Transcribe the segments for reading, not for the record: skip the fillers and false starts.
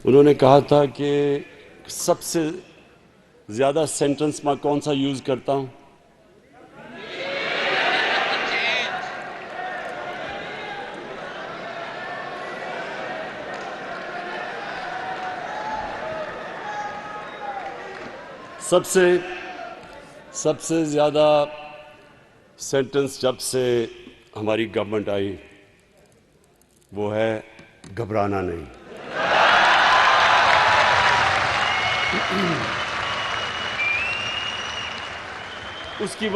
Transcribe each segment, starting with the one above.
انہوں نے کہا تھا کہ سب سے زیادہ سینٹنس میں کون سا یوز کرتا ہوں؟ سب سے زیادہ سینٹنس جب سے ہماری گورنمنٹ آئی وہ ہے گھبرانا نہیں۔ اس کی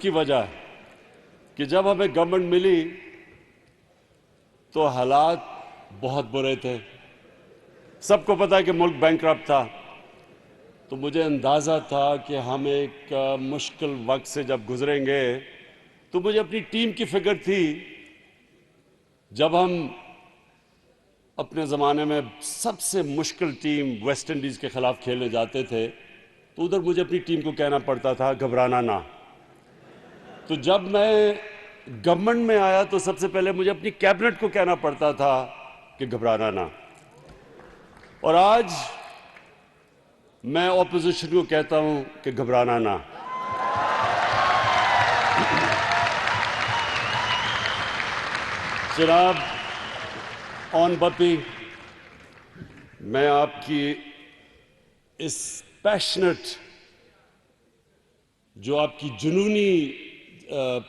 وجہ کہ جب ہمیں گورنمنٹ ملی تو حالات بہت برے تھے، سب کو پتا ہے کہ ملک بینکرپٹ تھا، تو مجھے اندازہ تھا کہ ہم ایک مشکل وقت سے جب گزریں گے، تو مجھے اپنی ٹیم کی فکر تھی۔ جب ہم اپنے زمانے میں سب سے مشکل ٹیم ویسٹ انڈیز کے خلاف کھیلنے جاتے تھے تو ادھر مجھے اپنی ٹیم کو کہنا پڑتا تھا گھبرانا نہ۔ تو جب میں گورنمنٹ میں آیا تو سب سے پہلے مجھے اپنی کیبنٹ کو کہنا پڑتا تھا کہ گھبرانا نہ، اور آج میں اپوزیشن کو کہتا ہوں کہ گھبرانا نہ۔ جناب اون بپی، میں آپ کی اس پیشنٹ جو آپ کی جنونی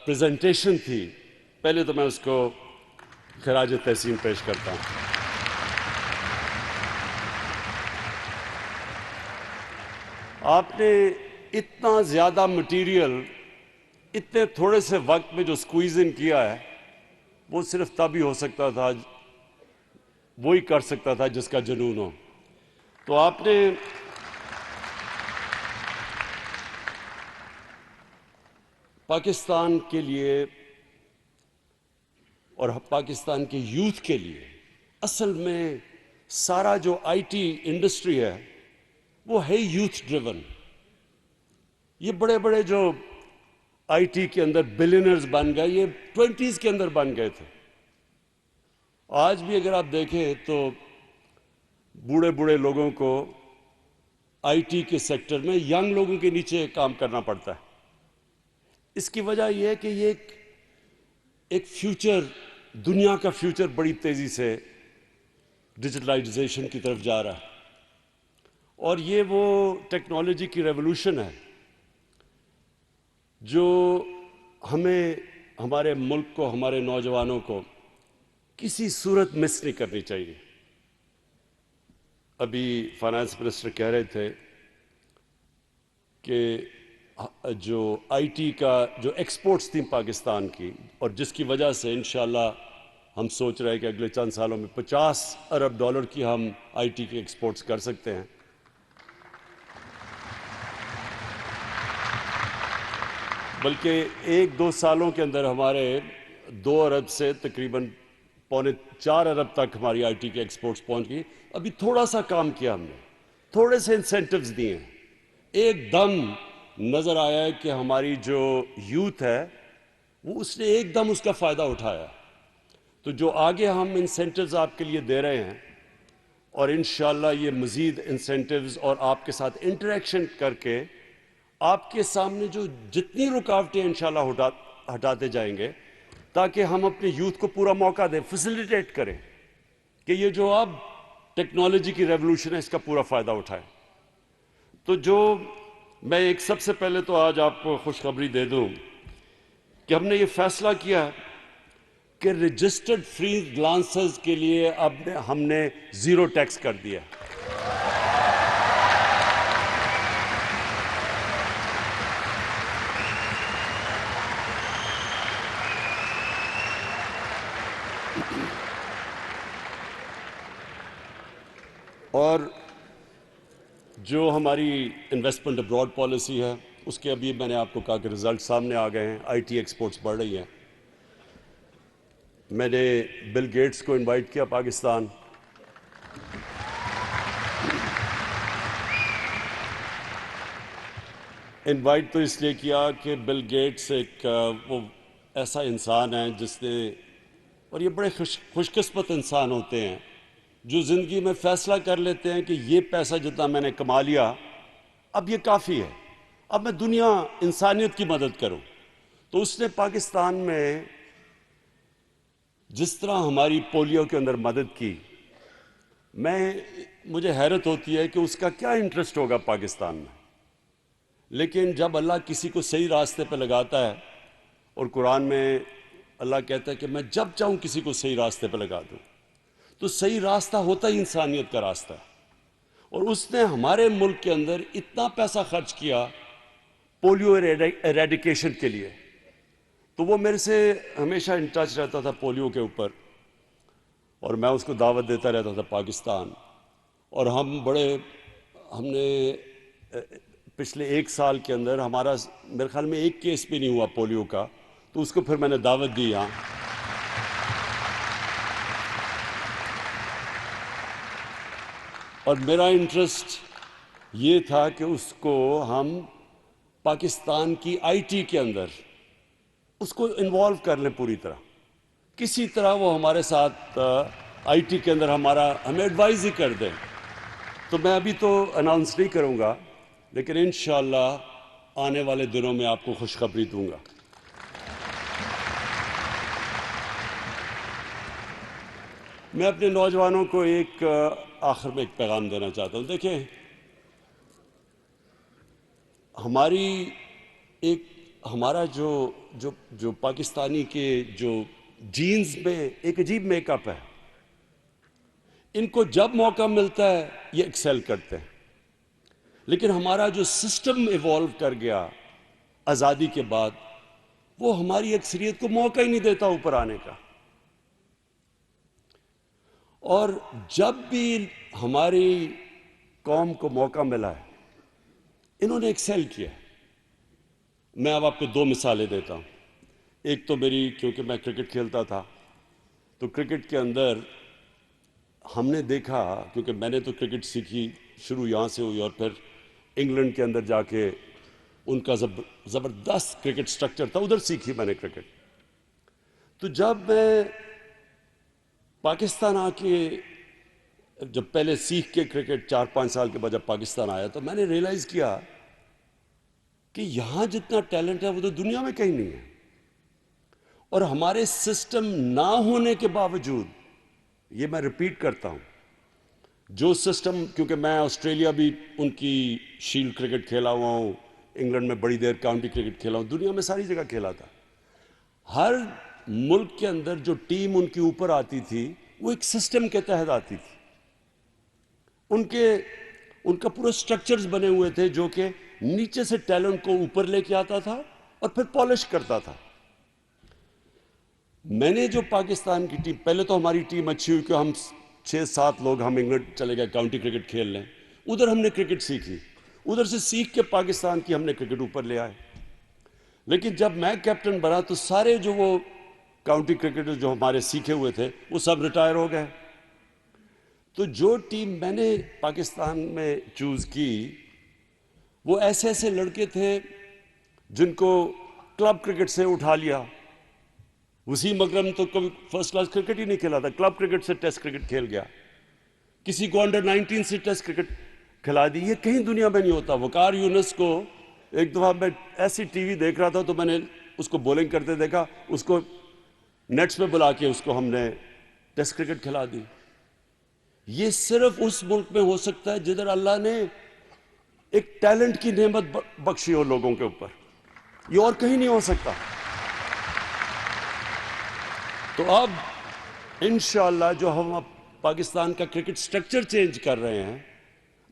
پریزنٹیشن تھی، پہلے تو میں اس کو خراج تحسین پیش کرتا ہوں۔ آپ نے اتنا زیادہ مٹیریل اتنے تھوڑے سے وقت میں جو سکویز ان کیا ہے، وہ صرف تب ہی ہو سکتا تھا، وہی کر سکتا تھا جس کا جنون ہو۔ تو آپ نے پاکستان کے لیے اور پاکستان کے یوتھ کے لیے، اصل میں سارا جو آئی ٹی انڈسٹری ہے وہ ہے یوتھ ڈریون۔ یہ بڑے بڑے جو آئی ٹی کے اندر بلینئرز بن گئے، یہ 20s کے اندر بن گئے تھے۔ آج بھی اگر آپ دیکھیں تو بوڑھے بوڑھے لوگوں کو آئی ٹی کے سیکٹر میں ینگ لوگوں کے نیچے کام کرنا پڑتا ہے۔ اس کی وجہ یہ ہے کہ یہ ایک فیوچر، دنیا کا فیوچر بڑی تیزی سے ڈیجیٹلائزیشن کی طرف جا رہا ہے، اور یہ وہ ٹیکنالوجی کی ریولوشن ہے جو ہمیں، ہمارے ملک کو، ہمارے نوجوانوں کو کسی صورت مس نہیں کرنی چاہیے۔ ابھی فائنانس منسٹر کہہ رہے تھے کہ جو آئی ٹی کا جو ایکسپورٹس تھیں پاکستان کی، اور جس کی وجہ سے انشاءاللہ ہم سوچ رہے ہیں کہ اگلے چند سالوں میں $50 ارب کی ہم آئی ٹی کے ایکسپورٹس کر سکتے ہیں۔ بلکہ 1-2 سالوں کے اندر ہمارے 2 ارب سے تقریباً 3.25 ارب تک ہماری آئی ٹی کے ایکسپورٹس پہنچ گئی۔ ابھی تھوڑا سا کام کیا ہم نے، تھوڑے سے انسینٹیوز دیے ہیں، ایک دم نظر آیا ہے کہ ہماری جو یوتھ ہے وہ اس نے ایک دم اس کا فائدہ اٹھایا۔ تو جو آگے ہم انسینٹیوز آپ کے لیے دے رہے ہیں، اور انشاءاللہ یہ مزید انسینٹیوز اور آپ کے ساتھ انٹریکشن کر کے آپ کے سامنے جو جتنی رکاوٹیں انشاءاللہ ہٹاتے جائیں گے، تاکہ ہم اپنے یوتھ کو پورا موقع دیں، فیسیلیٹیٹ کریں کہ یہ جو اب ٹیکنالوجی کی ریولوشن ہے اس کا پورا فائدہ اٹھائیں۔ تو جو میں ایک سب سے پہلے تو آج آپ کو خوشخبری دے دوں کہ ہم نے یہ فیصلہ کیا کہ رجسٹرڈ فری لانسرز کے لیے اب ہم نے 0 ٹیکس کر دیا۔ اور جو ہماری انویسٹمنٹ ابراڈ پالیسی ہے اس کے ابھی میں نے آپ کو کہا کہ رزلٹ سامنے آ گئے ہیں، آئی ٹی ایکسپورٹس بڑھ رہی ہیں۔ میں نے بل گیٹس کو انوائٹ کیا پاکستان، انوائٹ تو اس لیے کیا کہ بل گیٹس ایک وہ ایسا انسان ہے جس نے اور یہ بڑے خوش قسمت انسان ہوتے ہیں جو زندگی میں فیصلہ کر لیتے ہیں کہ یہ پیسہ جتنا میں نے کما لیا اب یہ کافی ہے، اب میں دنیا انسانیت کی مدد کروں۔ تو اس نے پاکستان میں جس طرح ہماری پولیو کے اندر مدد کی، مجھے حیرت ہوتی ہے کہ اس کا کیا انٹرسٹ ہوگا پاکستان میں، لیکن جب اللہ کسی کو صحیح راستے پہ لگاتا ہے، اور قرآن میں اللہ کہتا ہے کہ میں جب چاہوں کسی کو صحیح راستے پہ لگا دوں، تو صحیح راستہ ہوتا ہی انسانیت کا راستہ ہے۔ اور اس نے ہمارے ملک کے اندر اتنا پیسہ خرچ کیا پولیو ایریڈیکیشن کے لیے، تو وہ میرے سے ہمیشہ ان ٹچ رہتا تھا پولیو کے اوپر، اور میں اس کو دعوت دیتا رہتا تھا پاکستان۔ اور ہم نے پچھلے 1 سال کے اندر ہمارا میرے خیال میں 1 کیس بھی نہیں ہوا پولیو کا، تو اس کو پھر میں نے دعوت دی یہاں۔ اور میرا انٹرسٹ یہ تھا کہ اس کو ہم پاکستان کی آئی ٹی کے اندر اس کو انوالو کر لیں پوری طرح، کسی طرح وہ ہمارے ساتھ آئی ٹی کے اندر ہمیں ایڈوائز ہی کر دیں۔ تو میں ابھی تو اناؤنس نہیں کروں گا، لیکن انشاءاللہ آنے والے دنوں میں آپ کو خوشخبری دوں گا۔ میں اپنے نوجوانوں کو آخر میں ایک پیغام دینا چاہتا ہوں۔ دیکھیں، ہمارا جو پاکستانی کے جو جینز میں ایک عجیب میک اپ ہے، ان کو جب موقع ملتا ہے یہ ایکسل کرتے ہیں، لیکن ہمارا جو سسٹم ایوالو کر گیا آزادی کے بعد، وہ ہماری اکثریت کو موقع ہی نہیں دیتا اوپر آنے کا۔ اور جب بھی ہماری قوم کو موقع ملا ہے، انہوں نے ایکسل کیا ہے۔ میں اب آپ کو 2 مثالیں دیتا ہوں۔ ایک تو کیونکہ میں کرکٹ کھیلتا تھا، تو کرکٹ کے اندر ہم نے دیکھا، کیونکہ میں نے تو کرکٹ سیکھی شروع یہاں سے ہوئی، اور پھر انگلینڈ کے اندر جا کے ان کا زبردست کرکٹ سٹرکچر تھا، ادھر سیکھی میں نے کرکٹ۔ تو جب میں پاکستان آ کے جب پہلے سیکھ کے کرکٹ 4-5 سال کے بعد جب پاکستان آیا، تو میں نے ریئلائز کیا کہ یہاں جتنا ٹیلنٹ ہے وہ تو دنیا میں کہیں نہیں ہے۔ اور ہمارے سسٹم نہ ہونے کے باوجود، یہ میں ریپیٹ کرتا ہوں، جو سسٹم، کیونکہ میں آسٹریلیا بھی ان کی شیلڈ کرکٹ کھیلا ہوا ہوں، انگلینڈ میں بڑی دیر کاؤنٹی کرکٹ کھیلا ہوں، دنیا میں ساری جگہ کھیلا تھا۔ ہر ملک کے اندر جو ٹیم ان کی اوپر آتی تھی وہ ایک سسٹم کے تحت آتی تھی، ان کا پورا سٹرکچرز بنے ہوئے تھے جو کہ نیچے سے ٹیلنٹ کو اوپر لے کے آتا تھا اور پھر پالش کرتا تھا۔ میں نے جو پاکستان کی ٹیم، پہلے تو ہماری ٹیم اچھی ہوئی کہ ہم 6-7 لوگ ہم انگلینڈ چلے گئے کاؤنٹی کرکٹ کھیل لیں، ادھر ہم نے کرکٹ سیکھی، ادھر سے سیکھ کے پاکستان کی ہم نے کرکٹ اوپر لے آئے۔ لیکن جب میں کیپٹن بنا تو سارے جو وہ کاؤنٹی کرکٹر جو ہمارے سیکھے ہوئے تھے وہ سب ریٹائر ہو گئے۔ تو جو ٹیم میں نے پاکستان میں چوز کی، وہ ایسے لڑکے تھے جن کو کلب کرکٹ سے اٹھا لیا۔ وسیم اکرم تو کبھی فرسٹ کلاس کرکٹ ہی نہیں کھیلا تھا، کلب کرکٹ سے ٹیسٹ کرکٹ کھیل گیا۔ کسی کو انڈر 19 سے ٹیسٹ کرکٹ کھلا دی۔ یہ کہیں دنیا میں نہیں ہوتا۔ وقار یونس کو ایک دفعہ میں ایسی ٹی وی دیکھ رہا تھا تو میں نے اس کو بولنگ کرتے دیکھا، اس کو نیٹس میں بلا کے اس کو ہم نے ٹیسٹ کرکٹ کھلا دی۔ یہ صرف اس ملک میں ہو سکتا ہے جدھر اللہ نے ایک ٹیلنٹ کی نعمت بخشی ہو لوگوں کے اوپر، یہ اور کہیں نہیں ہو سکتا۔ تو اب انشاءاللہ جو ہم اب پاکستان کا کرکٹ سٹرکچر چینج کر رہے ہیں،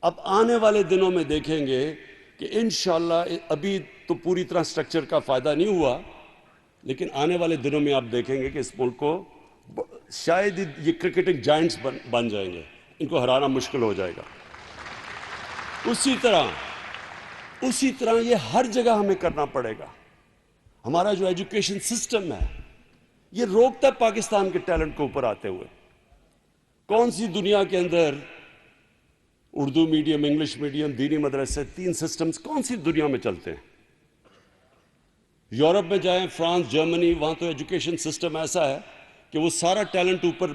اب آنے والے دنوں میں دیکھیں گے کہ انشاءاللہ ابھی تو پوری طرح سٹرکچر کا فائدہ نہیں ہوا، لیکن آنے والے دنوں میں آپ دیکھیں گے کہ اس ملک کو شاید یہ کرکٹنگ جائنٹس بن جائیں گے، ان کو ہرانا مشکل ہو جائے گا۔ اسی طرح یہ ہر جگہ ہمیں کرنا پڑے گا۔ ہمارا جو ایجوکیشن سسٹم ہے یہ روکتا ہے پاکستان کے ٹیلنٹ کو اوپر آتے ہوئے۔ کون سی دنیا کے اندر اردو میڈیم، انگلش میڈیم، دینی مدرسے، 3 سسٹمز کون سی دنیا میں چلتے ہیں؟ یورپ میں جائیں، فرانس، جرمنی، وہاں تو ایجوکیشن سسٹم ایسا ہے کہ وہ سارا ٹیلنٹ اوپر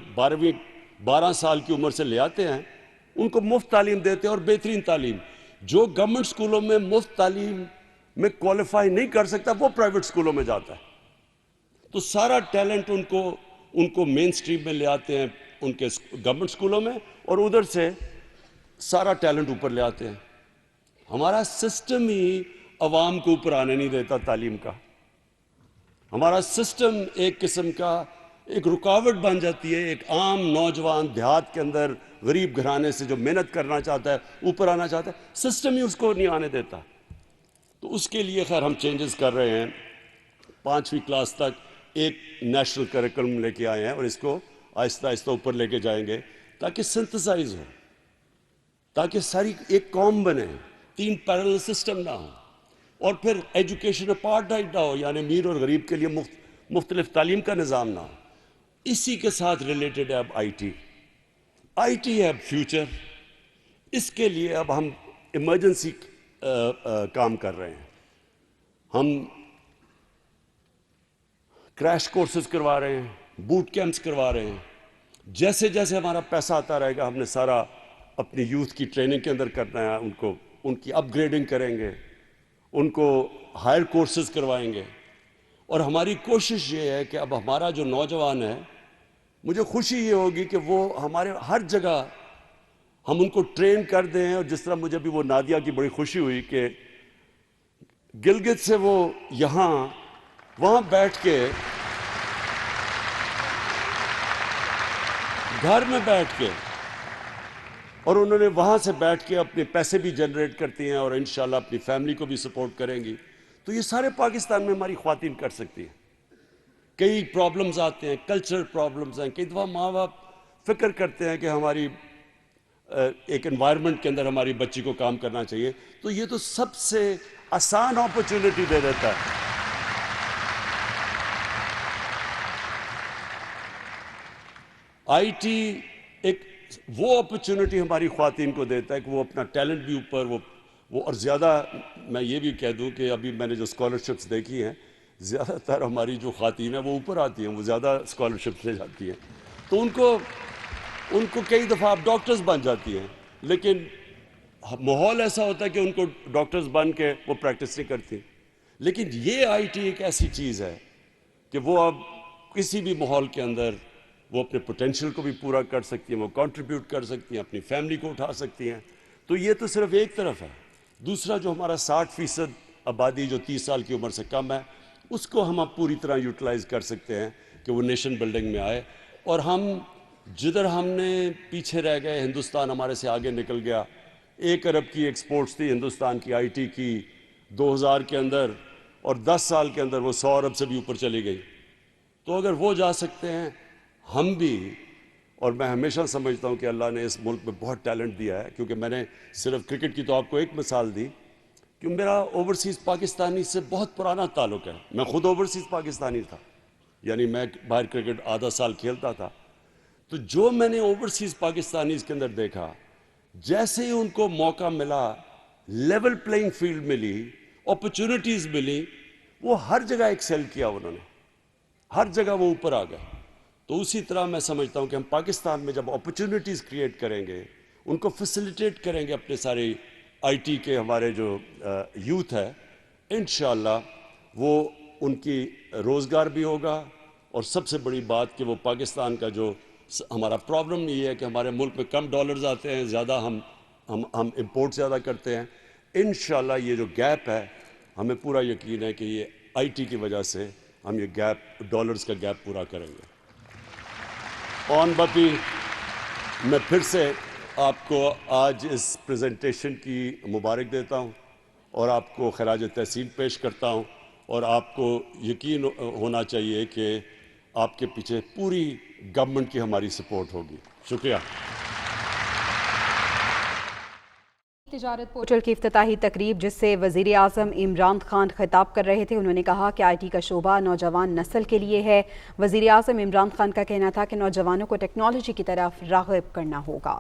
12 سال کی عمر سے لے آتے ہیں, ان کو مفت تعلیم دیتے ہیں اور بہترین تعلیم. جو گورنمنٹ سکولوں میں مفت تعلیم میں کوالیفائی نہیں کر سکتا وہ پرائیویٹ سکولوں میں جاتا ہے. تو سارا ٹیلنٹ ان کو مین سٹریم میں لے آتے ہیں ان کے گورنمنٹ سکولوں میں, اور ادھر سے سارا ٹیلنٹ اوپر لے آتے ہیں. ہمارا سسٹم ہی عوام کو اوپر آنے نہیں دیتا تعلیم کا. ہمارا سسٹم ایک قسم کا ایک رکاوٹ بن جاتی ہے. ایک عام نوجوان دیہات کے اندر غریب گھرانے سے جو محنت کرنا چاہتا ہے, اوپر آنا چاہتا ہے, سسٹم ہی اس کو نہیں آنے دیتا. تو اس کے لیے خیر ہم چینجز کر رہے ہیں. 5ویں کلاس تک ایک نیشنل کریکلم لے کے آئے ہیں اور اس کو آہستہ آہستہ اوپر لے کے جائیں گے تاکہ سنتھسائز ہو, تاکہ ساری ایک قوم بنے, 3 پیرلل سسٹم نہ ہو, اور پھر ایجوکیشن اپارٹھائڈ نہ ہو, یعنی امیر اور غریب کے لیے مختلف تعلیم کا نظام نہ ہو. اسی کے ساتھ ریلیٹڈ ہے اب آئی ٹی ہے اب فیوچر. اس کے لیے اب ہم ایمرجنسی کام کر رہے ہیں. ہم کریش کورسز کروا رہے ہیں, بوٹ کیمپس کروا رہے ہیں. جیسے جیسے ہمارا پیسہ آتا رہے گا ہم نے سارا اپنی یوتھ کی ٹریننگ کے اندر کرنا ہے. ان کی اپ گریڈنگ کریں گے, ان کو ہائر کورسز کروائیں گے. اور ہماری کوشش یہ ہے کہ اب ہمارا جو نوجوان ہے, مجھے خوشی یہ ہوگی کہ وہ ہمارے ہر جگہ ہم ان کو ٹرین کر دیں. اور جس طرح مجھے بھی وہ نادیہ کی بڑی خوشی ہوئی کہ گلگت سے وہ وہاں بیٹھ کے گھر میں بیٹھ کے, اور انہوں نے وہاں سے بیٹھ کے اپنے پیسے بھی جنریٹ کرتی ہیں اور انشاءاللہ اپنی فیملی کو بھی سپورٹ کریں گی. تو یہ سارے پاکستان میں ہماری خواتین کر سکتی ہیں. کئی پرابلمز آتے ہیں, کلچرل پرابلمز ہیں. کئی دفعہ ماں باپ فکر کرتے ہیں کہ ہماری ایک انوائرمنٹ کے اندر ہماری بچی کو کام کرنا چاہیے, تو یہ تو سب سے آسان اپرچونٹی دے دیتا ہے. آئی ٹی ایک وہ اپرچونٹی ہماری خواتین کو دیتا ہے کہ وہ اپنا ٹیلنٹ بھی اوپر وہ اور زیادہ میں یہ بھی کہہ دوں کہ ابھی میں نے جو اسکالرشپس دیکھی ہیں, زیادہ تر ہماری جو خواتین ہیں وہ اوپر آتی ہیں, وہ زیادہ اسکالرشپس لے جاتی ہیں. تو ان کو کئی دفعہ آپ ڈاکٹرز بن جاتی ہیں, لیکن ماحول ایسا ہوتا ہے کہ ان کو ڈاکٹرز بن کے وہ پریکٹس نہیں کرتی. لیکن یہ آئی ٹی ایک ایسی چیز ہے کہ وہ اب کسی بھی ماحول کے اندر وہ اپنے پوٹینشیل کو بھی پورا کر سکتی ہیں, وہ کنٹریبیوٹ کر سکتی ہیں, اپنی فیملی کو اٹھا سکتی ہیں. تو یہ تو صرف ایک طرف ہے. دوسرا جو ہمارا 60% آبادی جو 30 سال کی عمر سے کم ہے, اس کو ہم اب پوری طرح یوٹیلائز کر سکتے ہیں کہ وہ نیشن بلڈنگ میں آئے. اور جدھر ہم نے پیچھے رہ گئے, ہندوستان ہمارے سے آگے نکل گیا. 1 ارب کی ایکسپورٹس تھی ہندوستان کی آئی ٹی کی 2000 کے اندر, اور 10 سال کے اندر وہ 100 ارب سے بھی اوپر چلی گئی. تو اگر وہ جا سکتے ہیں ہم بھی. اور میں ہمیشہ سمجھتا ہوں کہ اللہ نے اس ملک میں بہت ٹیلنٹ دیا ہے, کیونکہ میں نے صرف کرکٹ کی تو آپ کو ایک مثال دی کہ میرا اوورسیز پاکستانی سے بہت پرانا تعلق ہے. میں خود اوورسیز پاکستانی تھا, یعنی میں باہر کرکٹ آدھا سال کھیلتا تھا. تو جو میں نے اوورسیز پاکستانیز کے اندر دیکھا, جیسے ہی ان کو موقع ملا, لیول پلینگ فیلڈ ملی, اپرچونٹیز ملی, وہ ہر جگہ ایکسیل کیا. انہوں نے ہر جگہ وہ اوپر آ گئے. تو اسی طرح میں سمجھتا ہوں کہ ہم پاکستان میں جب اپرچونٹیز کریٹ کریں گے, ان کو فیسیلیٹیٹ کریں گے اپنے سارے آئی ٹی کے ہمارے جو یوتھ ہے, انشاءاللہ وہ ان کی روزگار بھی ہوگا. اور سب سے بڑی بات کہ وہ پاکستان کا جو ہمارا پرابلم یہ ہے کہ ہمارے ملک میں کم ڈالرز آتے ہیں, زیادہ ہم امپورٹ زیادہ کرتے ہیں. انشاءاللہ یہ جو گیپ ہے, ہمیں پورا یقین ہے کہ یہ آئی ٹی کی وجہ سے ہم یہ گیپ, ڈالرز کا گیپ پورا کریں گے. اور باقی میں پھر سے آپ کو آج اس پریزنٹیشن کی مبارک دیتا ہوں اور آپ کو خراج تحسین پیش کرتا ہوں. اور آپ کو یقین ہونا چاہیے کہ آپ کے پیچھے پوری گورنمنٹ کی ہماری سپورٹ ہوگی. شکریہ. تجارت پورٹل کی افتتاحی تقریب جس سے وزیر اعظم عمران خان خطاب کر رہے تھے, انہوں نے کہا کہ آئی ٹی کا شعبہ نوجوان نسل کے لیے ہے. وزیر اعظم عمران خان کا کہنا تھا کہ نوجوانوں کو ٹیکنالوجی کی طرف راغب کرنا ہوگا.